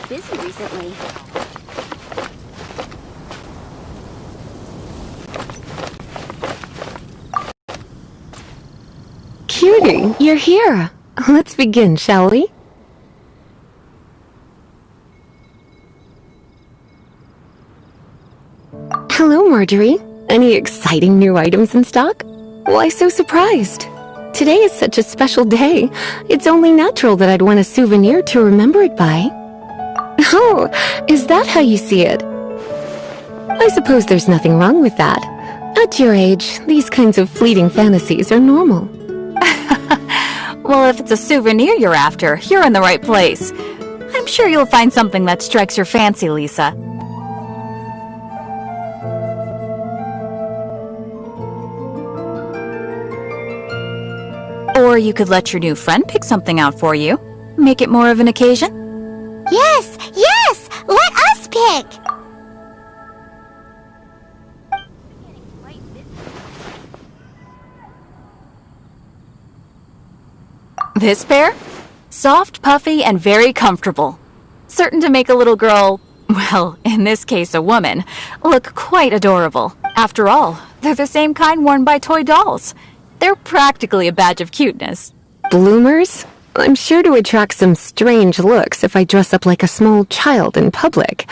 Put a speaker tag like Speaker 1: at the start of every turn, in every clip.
Speaker 1: Busy recently.
Speaker 2: Cutie, you're here. Let's begin, shall we? Hello, Marjorie. Any exciting new items in stock? Why so surprised? Today is such a special day. It's only natural that I'd want a souvenir to remember it by. Oh, is that how you see it? I suppose there's nothing wrong with that. At your age, these kinds of fleeting fantasies are normal.
Speaker 3: Well, if it's a souvenir you're after, you're in the right place. I'm sure you'll find something that strikes your fancy, Lisa. Or you could let your new friend pick something out for you. Make it more of an occasion.
Speaker 1: Yes, yes! Let us pick!
Speaker 3: This pair? Soft, puffy, and very comfortable. Certain to make a little girl, well, in this case a woman, look quite adorable. After all, they're the same kind worn by toy dolls. They're practically a badge of cuteness.
Speaker 2: Bloomers? I'm sure to attract some strange looks if I dress up like a small child in public.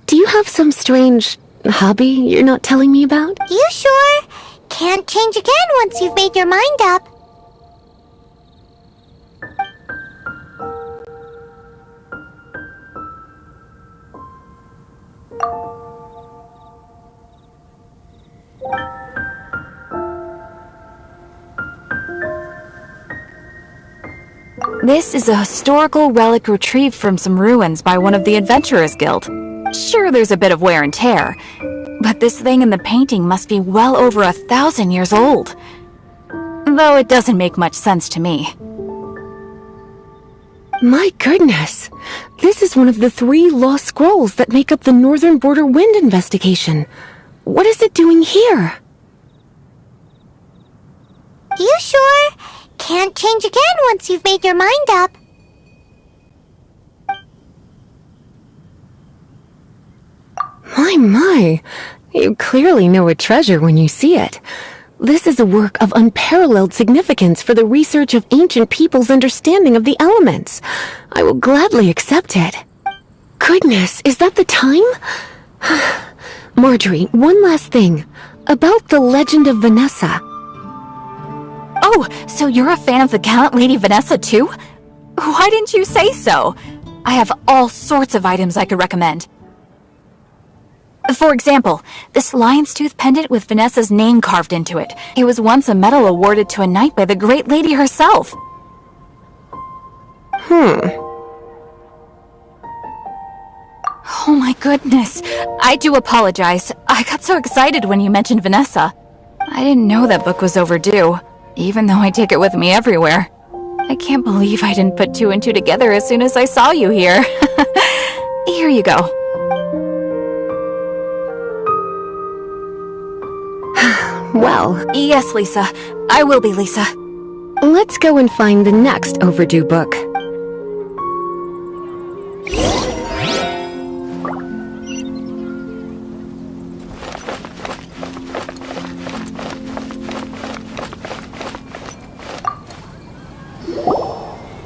Speaker 2: Do you have some strange hobby you're not telling me about?
Speaker 1: You sure? Can't change again once you've made your mind up.
Speaker 3: This is a historical relic retrieved from some ruins by one of the Adventurers Guild. Sure, there's a bit of wear and tear, but this thing in the painting must be well over 1,000 years old. Though it doesn't make much sense to me.
Speaker 2: My goodness! This is one of the 3 lost scrolls that make up the Northern Border Wind investigation. What is it doing here?
Speaker 1: You sure? Can't change again once you've made your mind up.
Speaker 2: My. You clearly know a treasure when you see it. This is a work of unparalleled significance for the research of ancient people's understanding of the elements. I will gladly accept it. Goodness, is that the time? Marjorie, one last thing. About the legend of Vanessa.
Speaker 3: Oh, so you're a fan of the gallant Lady Vanessa too? Why didn't you say so? I have all sorts of items I could recommend. For example, this lion's tooth pendant with Vanessa's name carved into it. It was once a medal awarded to a knight by the great lady herself. Oh my goodness. I do apologize. I got so excited when you mentioned Vanessa. I didn't know that book was overdue, even though I take it with me everywhere. I can't believe I didn't put 2 and 2 together as soon as I saw you here. Here you go.
Speaker 2: Well,
Speaker 3: Yes, Lisa. I will be, Lisa.
Speaker 2: let's go and find the next overdue book.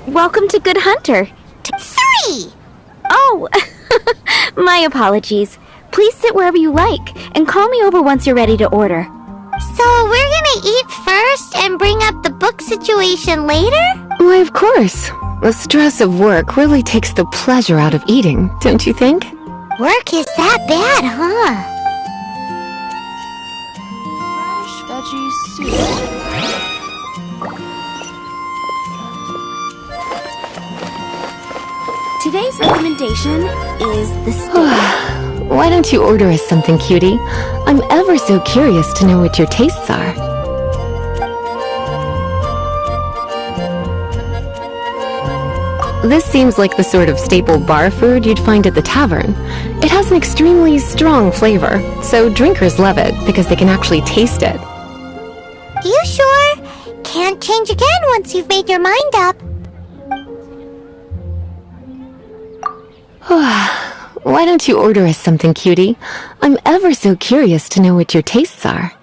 Speaker 1: Welcome to Good Hunter. 3!
Speaker 4: Oh, my apologies. Please sit wherever you like, and call me over once you're ready to order.
Speaker 1: So we're gonna eat first and bring up the book situation later?
Speaker 2: Why, of course. The stress of work really takes the pleasure out of eating, don't you think?
Speaker 1: Work is that bad, huh?
Speaker 3: Fresh veggie soup.
Speaker 4: Today's recommendation is the steak.
Speaker 2: Why don't you order us something, cutie? I'm ever so curious to know what your tastes are. This seems like the sort of staple bar food you'd find at the tavern. It has an extremely strong flavor, so drinkers love it because they can actually taste it.
Speaker 1: You sure? Can't change again once you've made your mind up.
Speaker 2: Why don't you order us something, cutie? I'm ever so curious to know what your tastes are.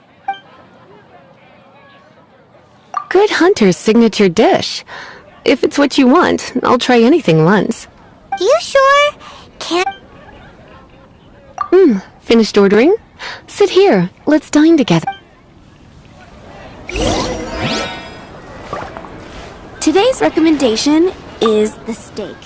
Speaker 2: Good Hunter's signature dish. If it's what you want, I'll try anything once.
Speaker 1: You sure? Can't...
Speaker 2: Finished ordering? Sit here. Let's dine together.
Speaker 4: Today's recommendation is the steak.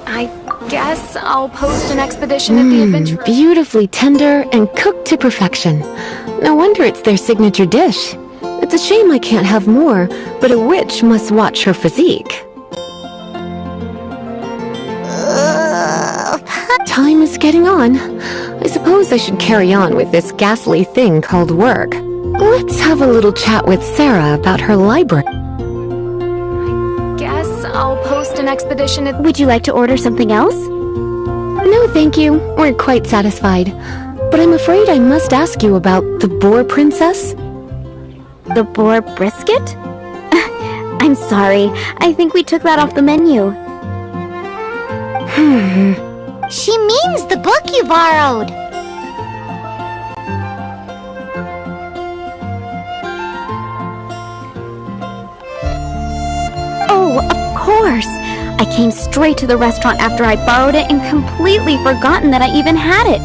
Speaker 5: I guess I'll post an expedition at the adventure.
Speaker 2: Beautifully tender and cooked to perfection. No wonder it's their signature dish. It's a shame I can't have more, but a witch must watch her physique. Time is getting on. I suppose I should carry on with this ghastly thing called work. Let's have a little chat with Sarah about her library.
Speaker 5: Guess I'll post an expedition at...
Speaker 4: Would you like to order something else?
Speaker 2: No, thank you. We're quite satisfied. But I'm afraid I must ask you about the boar princess.
Speaker 4: The boar brisket? I'm sorry. I think we took that off the menu.
Speaker 1: She means the book you borrowed.
Speaker 4: Oh, of course. I came straight to the restaurant after I borrowed it and completely forgotten that I even had it.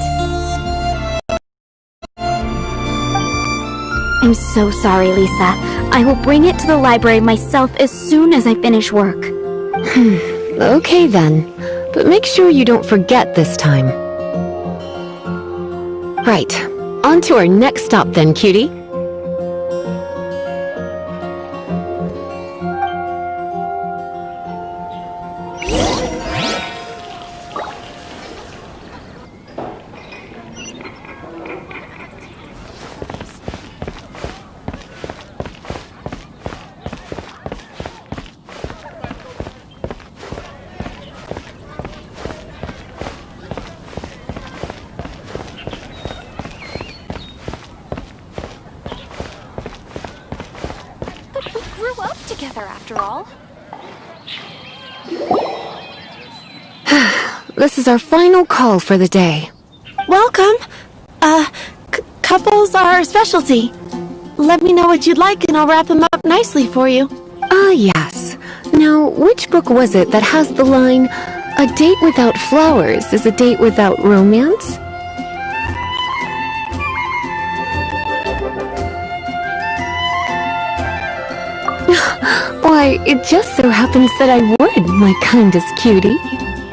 Speaker 4: I'm so sorry, Lisa. I will bring it to the library myself as soon as I finish work.
Speaker 2: Okay then, but make sure you don't forget this time. Right, on to our next stop then, cutie.
Speaker 5: Together after all.
Speaker 2: This is our final call for the day.
Speaker 6: Welcome. Couples are our specialty. Let me know what you'd like and I'll wrap them up nicely for you.
Speaker 2: Yes. Now, which book was it that has the line, "A date without flowers is a date without romance"? Why, it just so happens that I would, my kindest cutie.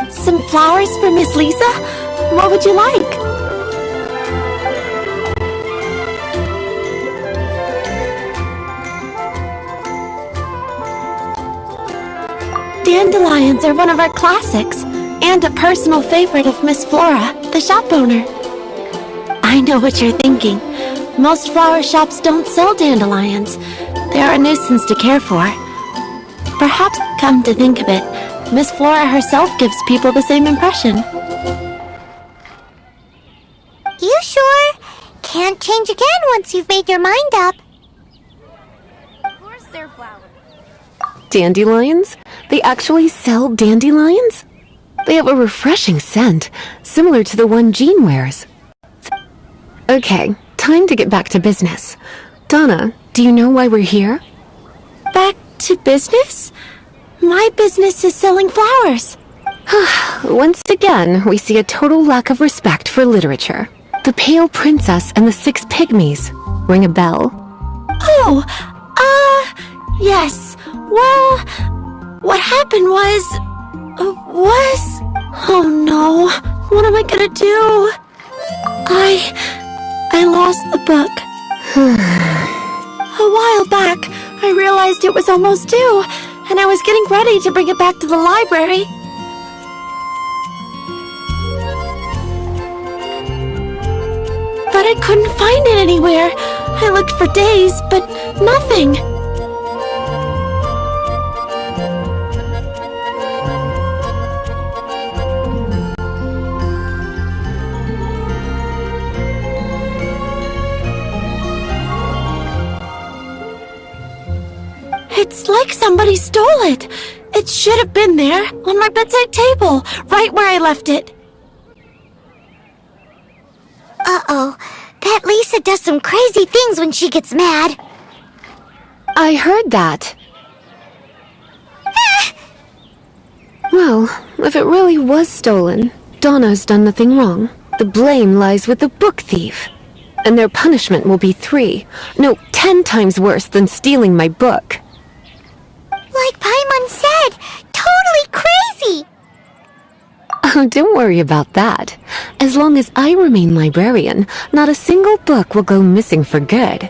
Speaker 6: Some flowers for Miss Lisa? What would you like? Dandelions are one of our classics, and a personal favorite of Miss Flora, the shop owner. I know what you're thinking. Most flower shops don't sell dandelions. They are a nuisance to care for. Perhaps, come to think of it, Miss Flora herself gives people the same impression.
Speaker 1: You sure? Can't change again once you've made your mind up.
Speaker 4: Of course they're flowers.
Speaker 2: Dandelions? They actually sell dandelions? They have a refreshing scent, similar to the one Jean wears. Okay, time to get back to business. Donna, do you know why we're here?
Speaker 6: Back to business? My business is selling flowers.
Speaker 2: Once again, we see a total lack of respect for literature. The Pale Princess and the Six Pygmies. Ring a bell?
Speaker 6: Oh, yes. Well, what happened was... Oh no, what am I gonna do? I lost the book. A while back, I realized it was almost due, and I was getting ready to bring it back to the library. But I couldn't find it anywhere. I looked for days, but nothing. It's like somebody stole it. It should have been there, on my bedside table, right where I left it.
Speaker 1: Uh-oh. That Lisa does some crazy things when she gets mad.
Speaker 2: I heard that. Well, if it really was stolen, Donna's done nothing wrong. The blame lies with the book thief. And their punishment will be 10 times worse than stealing my book.
Speaker 1: Like Paimon said, totally crazy!
Speaker 2: Oh, don't worry about that. As long as I remain librarian, not a single book will go missing for good.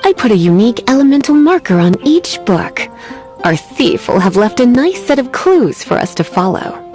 Speaker 2: I put a unique elemental marker on each book. Our thief will have left a nice set of clues for us to follow.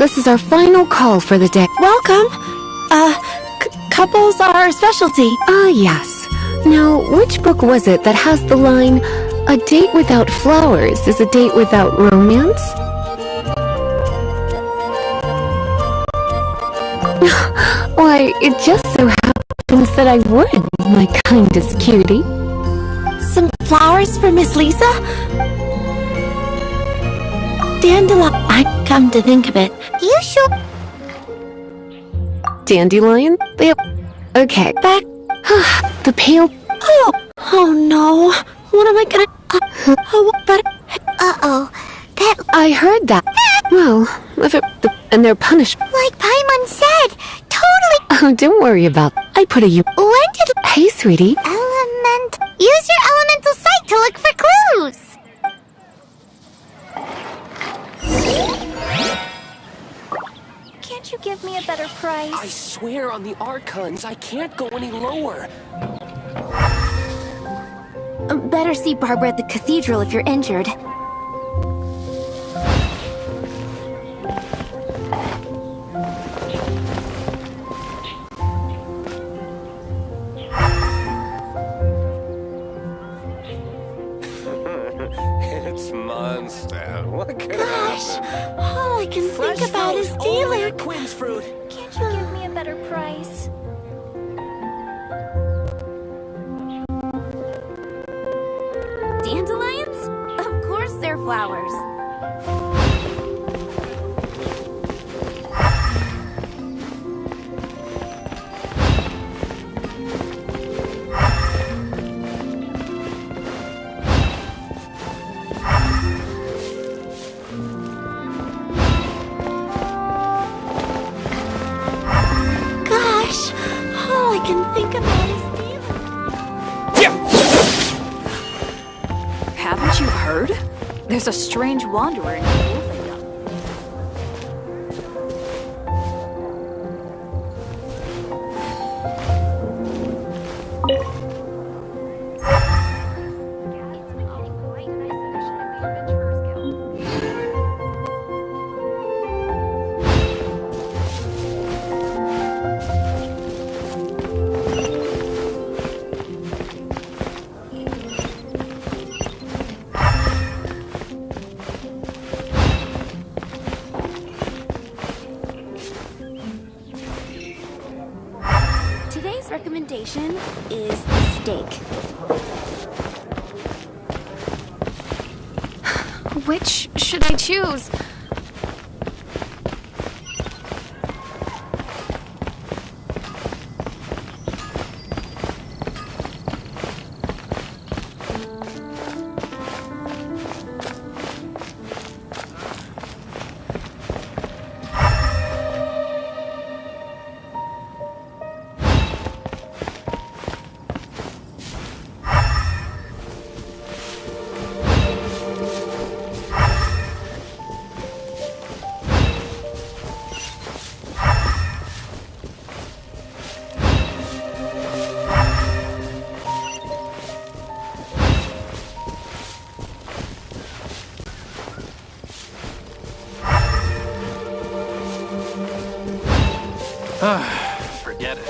Speaker 2: this is our final call for the day.
Speaker 6: Welcome. Couples are our specialty.
Speaker 2: Ah, yes. Now, which book was it that has the line, "A date without flowers is a date without romance"? Why, it just so happens that I would, my kindest cutie.
Speaker 6: Some flowers for Miss Lisa? Dandelion. I come to think of it.
Speaker 1: You sure?
Speaker 2: Dandelion? Okay.
Speaker 6: Back.
Speaker 2: The pale...
Speaker 6: Oh no. What am I gonna... but...
Speaker 1: Uh-oh. That,
Speaker 2: I heard that. Well, if it... And they're punished.
Speaker 1: like Paimon said, totally.
Speaker 2: Oh, don't worry about... I put a...
Speaker 1: When did
Speaker 2: Hey, sweetie.
Speaker 1: Use your elemental sight to look for clues.
Speaker 4: Can't you give me a better price?
Speaker 7: I swear on the Archons, I can't go any lower.
Speaker 4: Better see Barbara at the cathedral if you're injured.
Speaker 7: It's monster. What could
Speaker 6: Gosh.
Speaker 7: happen?
Speaker 6: All I can
Speaker 7: Fresh
Speaker 6: think about
Speaker 7: fruit,
Speaker 6: is
Speaker 7: only
Speaker 6: dealing.
Speaker 7: at Quinn's fruit.
Speaker 4: Can't you give me a better price? Dandelions? Of course they're flowers.
Speaker 6: Gosh. All I can think about is dealing.
Speaker 3: Haven't you heard? There's a strange wanderer in Wolfendom.
Speaker 4: Today's recommendation is the steak.
Speaker 5: Which should I choose?
Speaker 7: Forget it.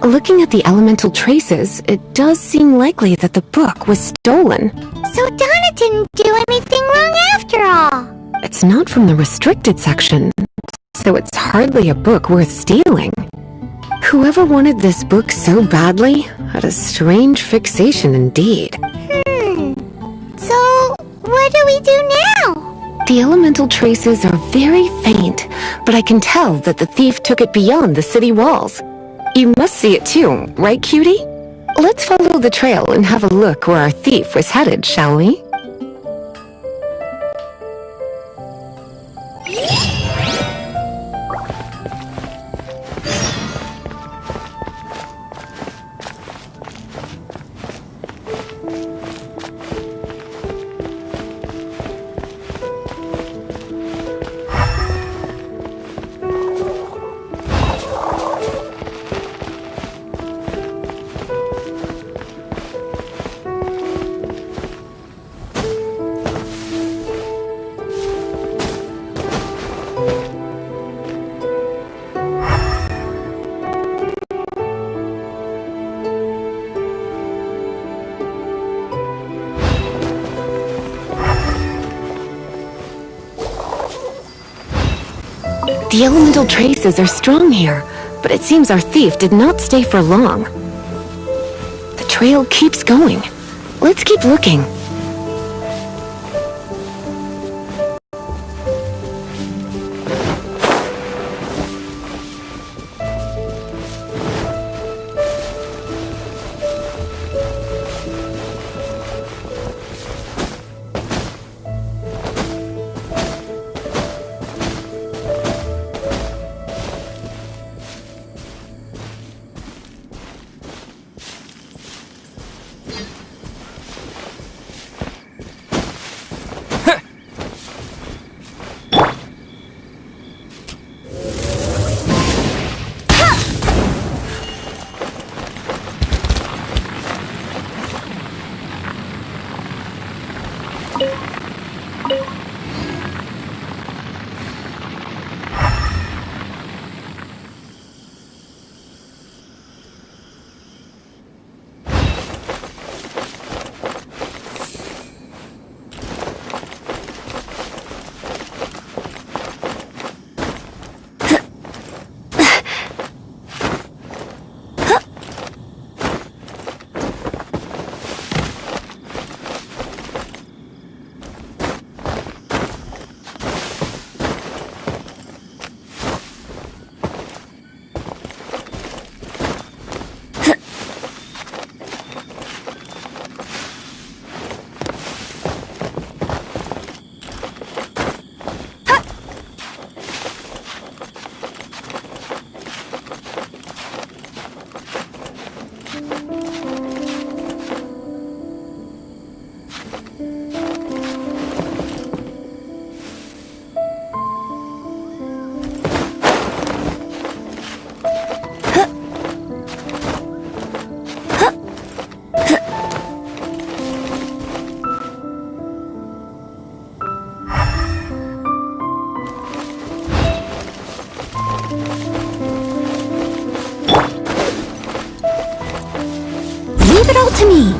Speaker 2: Looking at the elemental traces, it does seem likely that the book was stolen.
Speaker 1: So Donna didn't do anything wrong after all.
Speaker 2: It's not from the restricted section, so it's hardly a book worth stealing. Whoever wanted this book so badly had a strange fixation indeed.
Speaker 1: So, what do we do now?
Speaker 2: The elemental traces are very faint, but I can tell that the thief took it beyond the city walls. You must see it too, right, cutie? Let's follow the trail and have a look where our thief was headed, shall we? The elemental traces are strong here, but it seems our thief did not stay for long. The trail keeps going. Let's keep looking.
Speaker 6: Leave it all to me.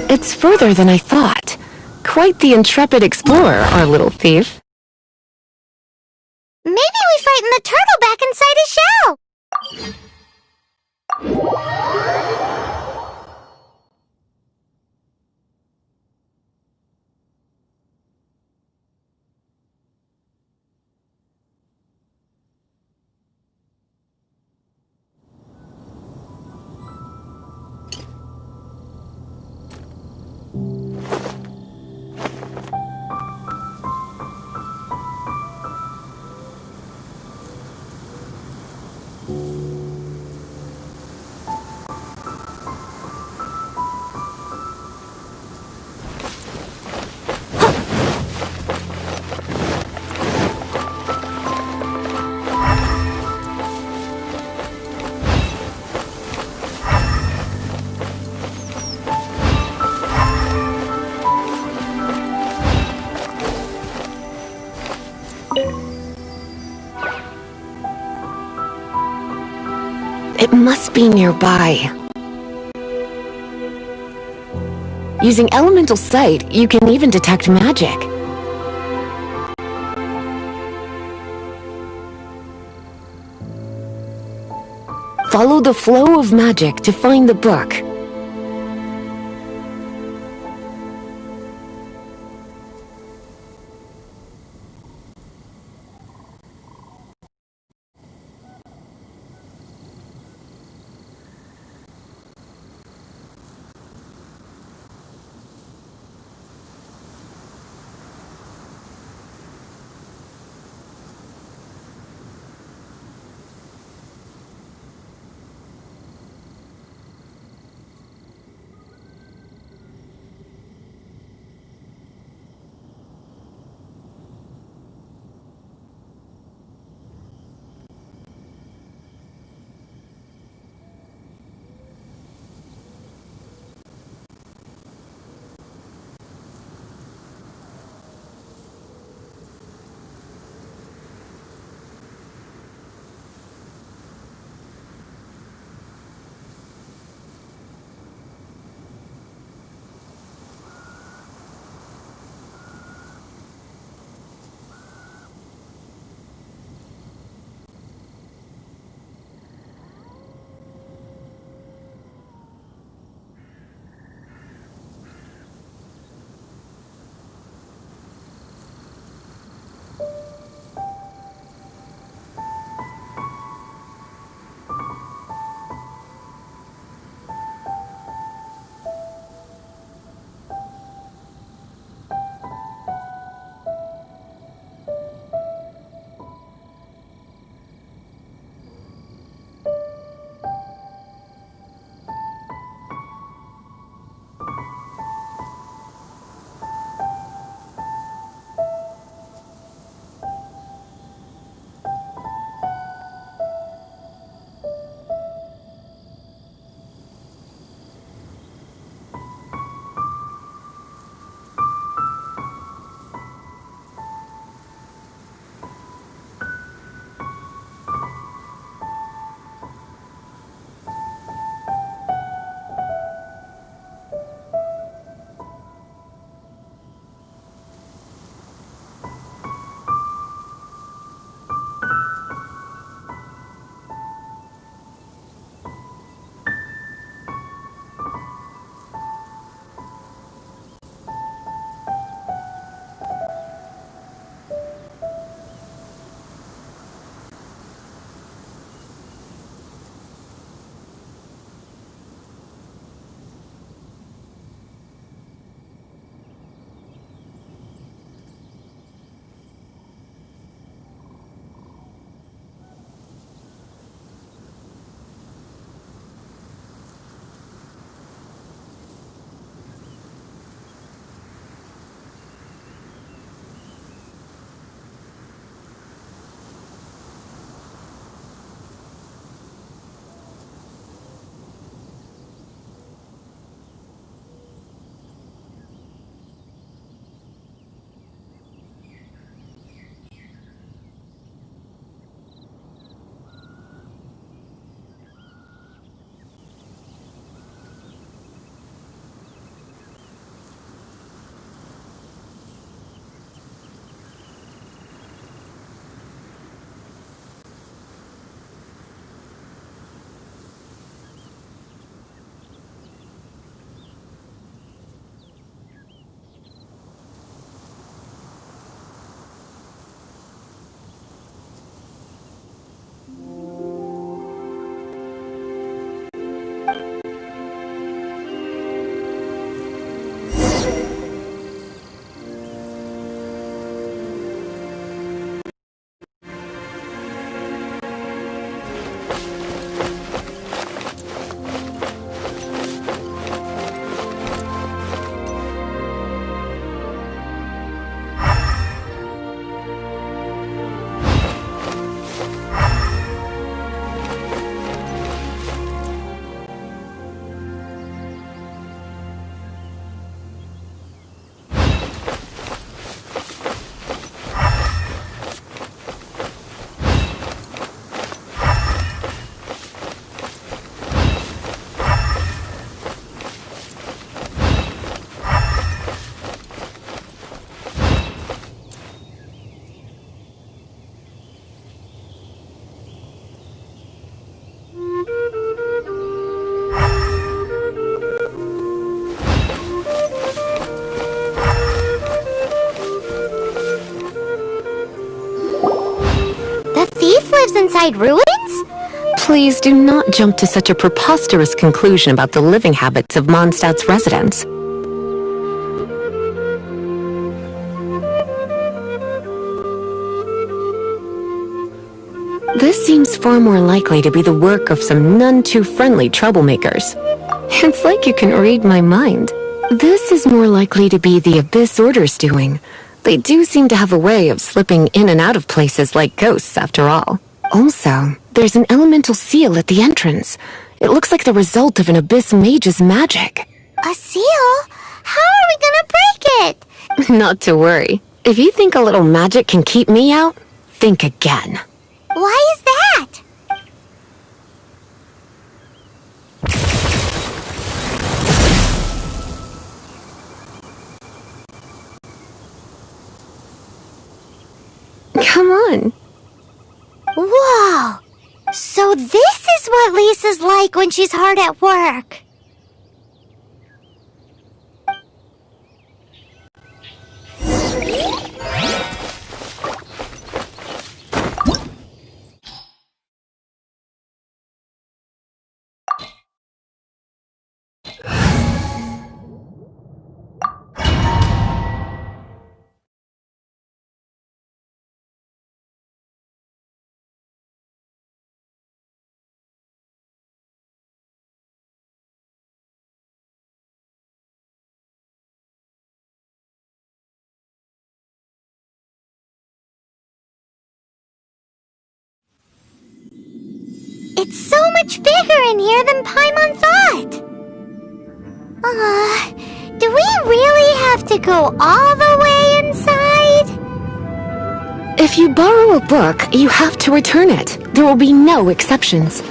Speaker 2: It's further than I thought. Quite the intrepid explorer, our little thief.
Speaker 1: Maybe we frightened the turtle back inside his shell.
Speaker 2: It must be nearby. Using elemental sight, you can even detect magic. follow the flow of magic to find the book.
Speaker 1: inside ruins?
Speaker 2: Please do not jump to such a preposterous conclusion about the living habits of Mondstadt's residents. This seems far more likely to be the work of some none-too-friendly troublemakers. It's like you can read my mind. This is more likely to be the Abyss Order's doing. They do seem to have a way of slipping in and out of places like ghosts, after all. Also, there's an elemental seal at the entrance. It looks like the result of an Abyss mage's magic.
Speaker 1: A seal? How are we gonna break it?
Speaker 2: Not to worry. If you think a little magic can keep me out, think again.
Speaker 1: Why is that?
Speaker 2: Come on.
Speaker 1: Whoa! So this is what Lisa's like when she's hard at work. It's so much bigger in here than Paimon thought. Do we really have to go all the way inside?
Speaker 2: If you borrow a book, you have to return it. There will be no exceptions.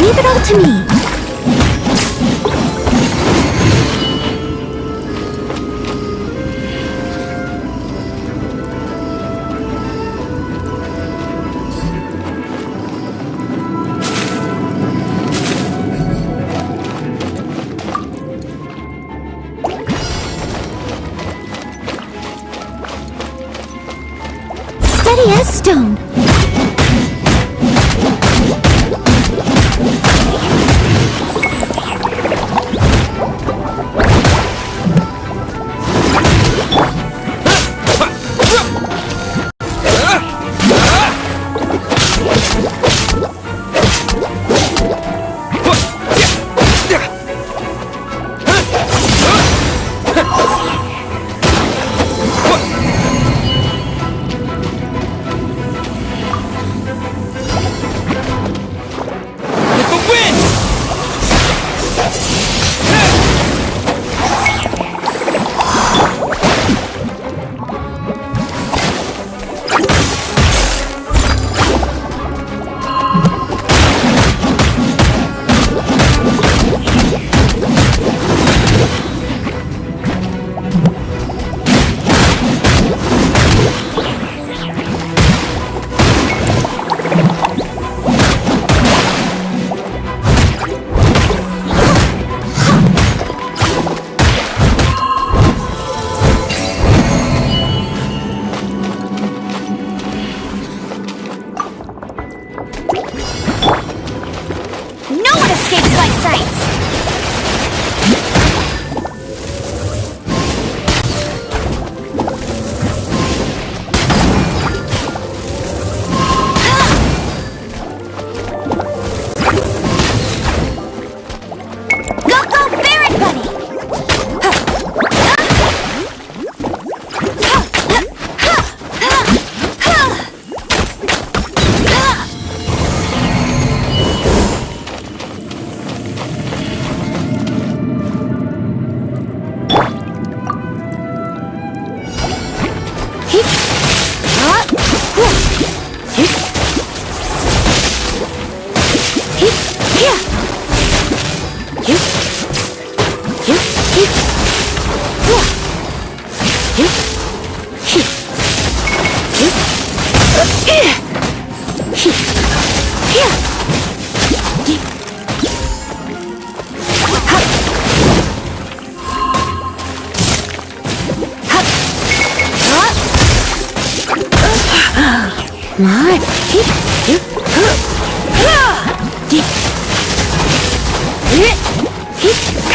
Speaker 4: Leave it all to me. Steady as stone.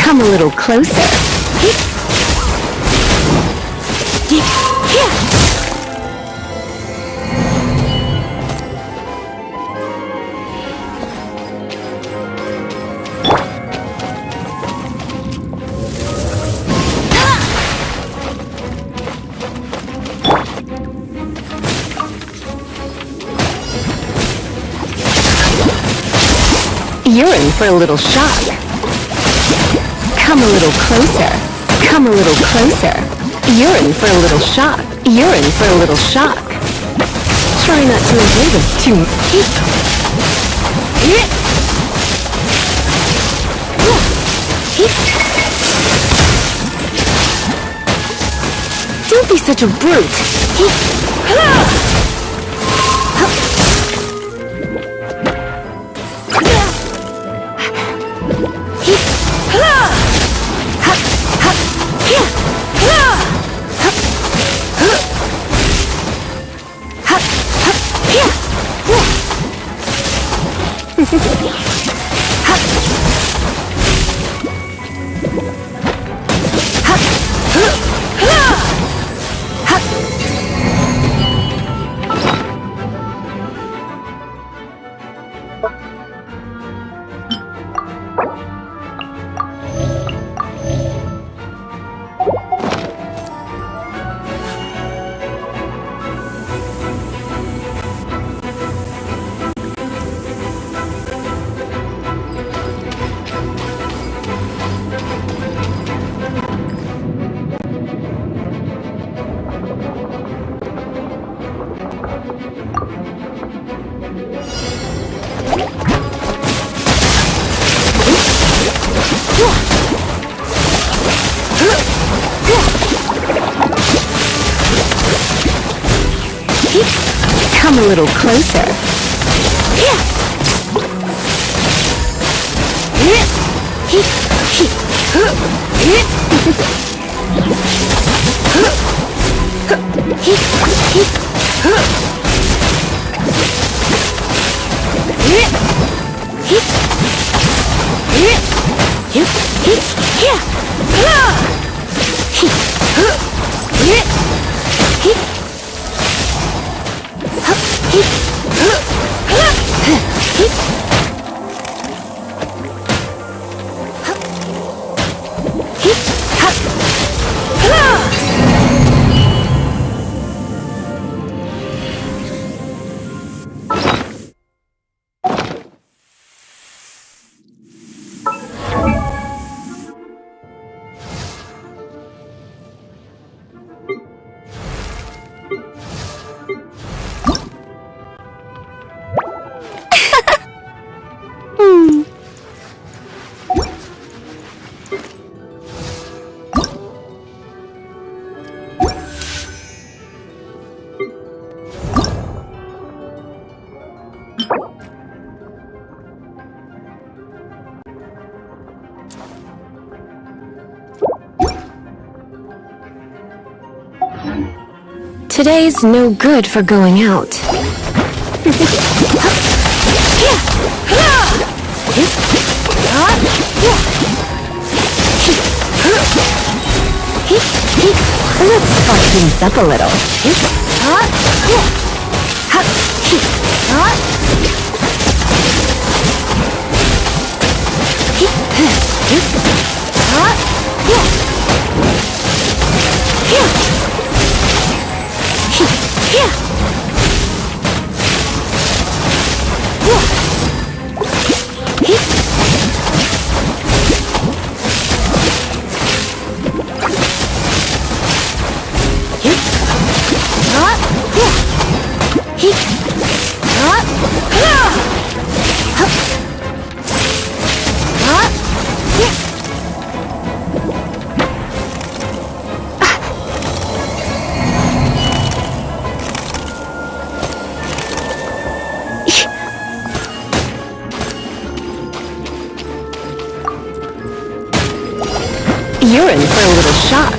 Speaker 2: Come a little closer. You're in for a little shock. Come a little closer. Come a little closer. You're in for a little shock. You're in for a little shock. Try not to enjoy this too much. Don't be such a brute. come a little closer. Today's no good for going out. Let's spice things up a little. You're in for a little shock.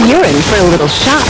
Speaker 2: You're in for a little shock.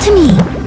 Speaker 4: to me.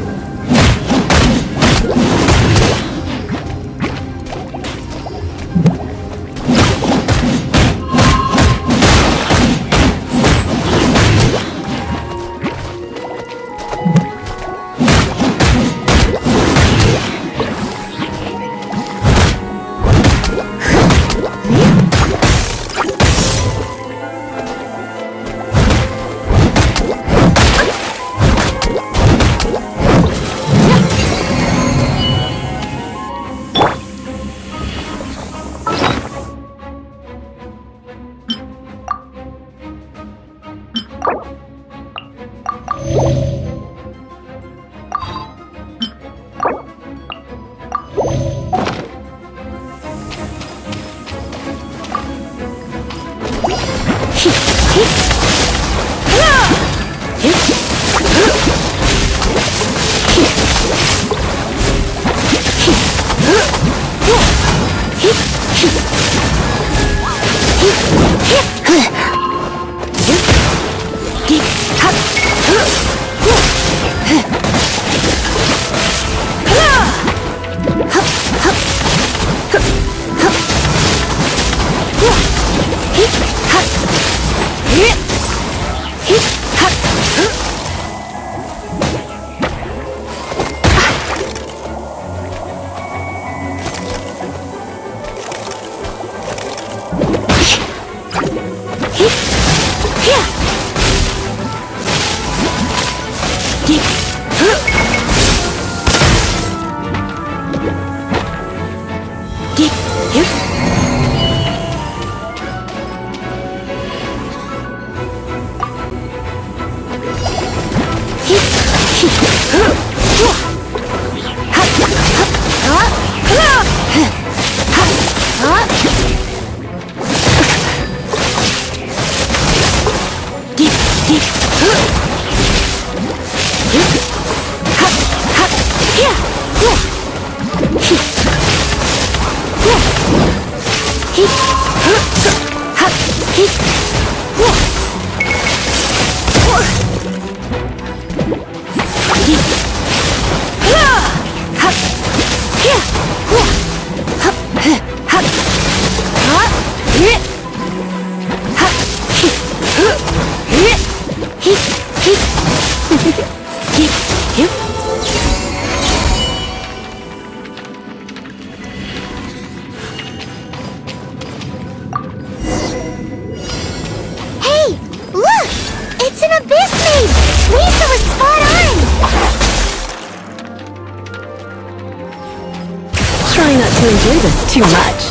Speaker 2: Try not to enjoy this too much.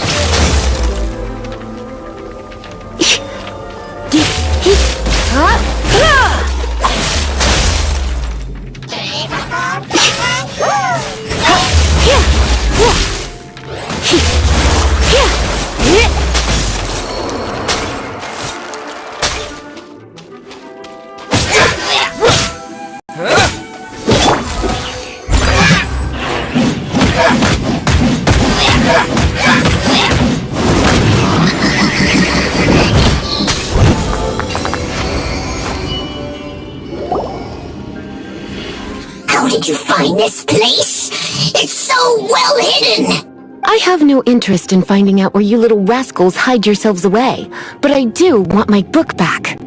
Speaker 1: How did you find this place? It's so well hidden!
Speaker 2: I have no interest in finding out where you little rascals hide yourselves away, but I do want my book back.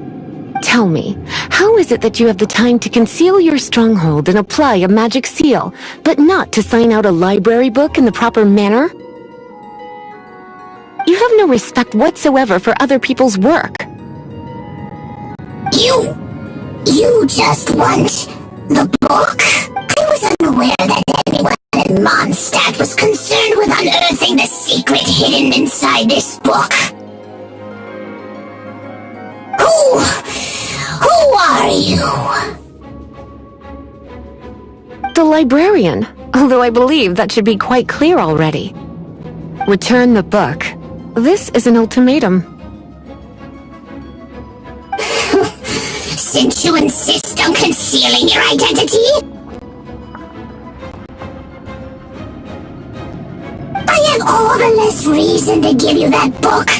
Speaker 2: Tell me, how is it that you have the time to conceal your stronghold and apply a magic seal, but not to sign out a library book in the proper manner? You have no respect whatsoever for other people's work.
Speaker 1: You just want the book? I was unaware that anyone in Mondstadt was concerned with unearthing the secret hidden inside this book. Who are you?
Speaker 2: The librarian, although I believe that should be quite clear already. Return the book. This is an ultimatum.
Speaker 1: Since you insist on concealing your identity, I have all the less reason to give you that book.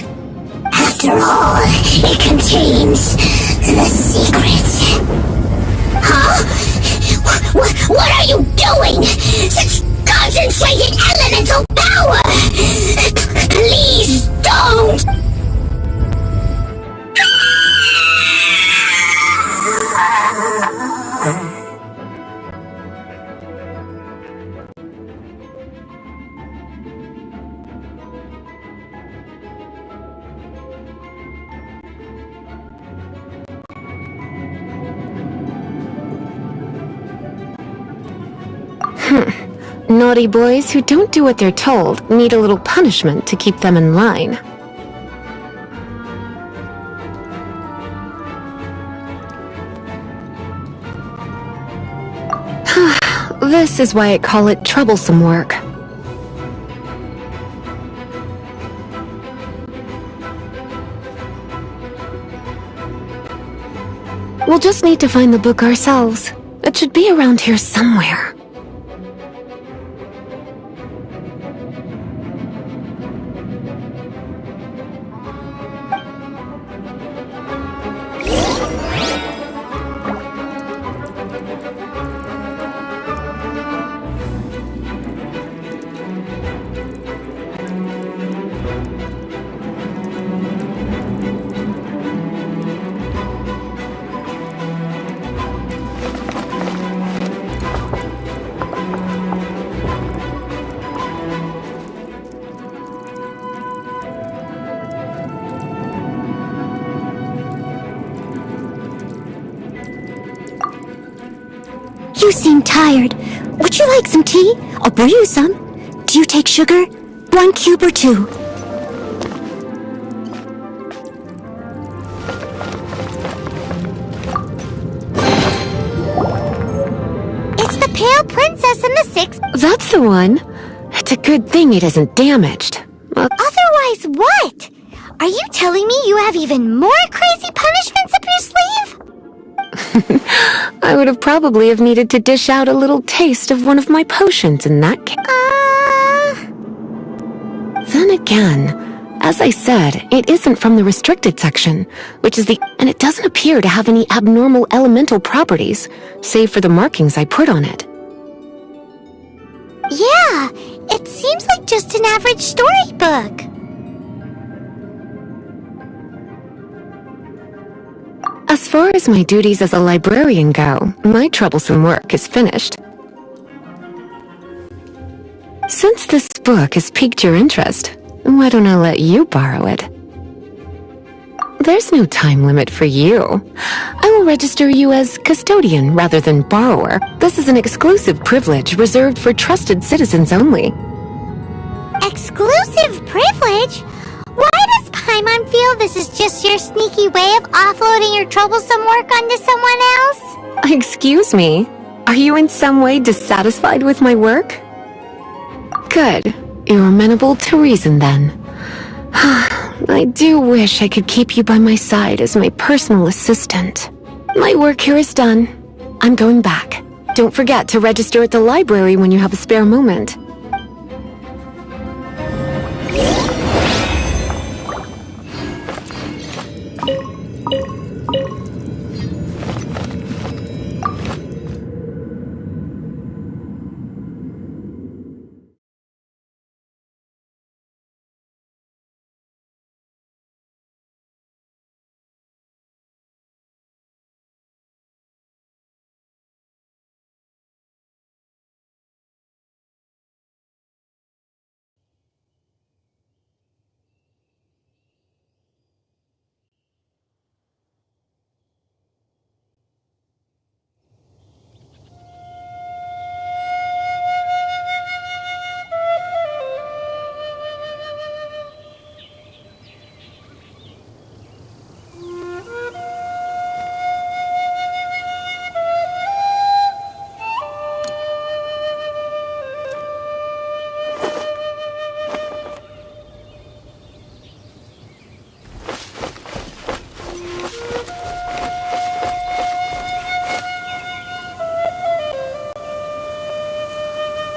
Speaker 1: After all, it contains the secret. Huh? concentrated elemental power! Please don't!
Speaker 2: Naughty boys who don't do what they're told need a little punishment to keep them in line. This is why I call it troublesome work. We'll just need to find the book ourselves. It should be around here somewhere.
Speaker 4: You seem tired. Would you like some tea? I'll brew you some. Do you take sugar? 1 cube or 2?
Speaker 1: It's the Pale Princess in the 6th.
Speaker 2: That's the one. It's a good thing it isn't damaged.
Speaker 1: Otherwise what? Are you telling me you have even more crazy punishments up your sleeve?
Speaker 2: I would have probably have needed to dish out a little taste of one of my potions in that case. Then again, as I said, it isn't from the restricted section, which is and it doesn't appear to have any abnormal elemental properties, save for the markings I put on it.
Speaker 1: Yeah, it seems like just an average storybook.
Speaker 2: As far as my duties as a librarian go, my troublesome work is finished. Since this book has piqued your interest, why don't I let you borrow it? There's no time limit for you. I will register you as custodian rather than borrower. This is an exclusive privilege reserved for trusted citizens only.
Speaker 1: Exclusive privilege? Why does Paimon feel this is just your sneaky way of offloading your troublesome work onto someone else?
Speaker 2: Excuse me, are you in some way dissatisfied with my work? Good, you're amenable to reason then. I do wish I could keep you by my side as my personal assistant. My work here is done. I'm going back. Don't forget to register at the library when you have a spare moment.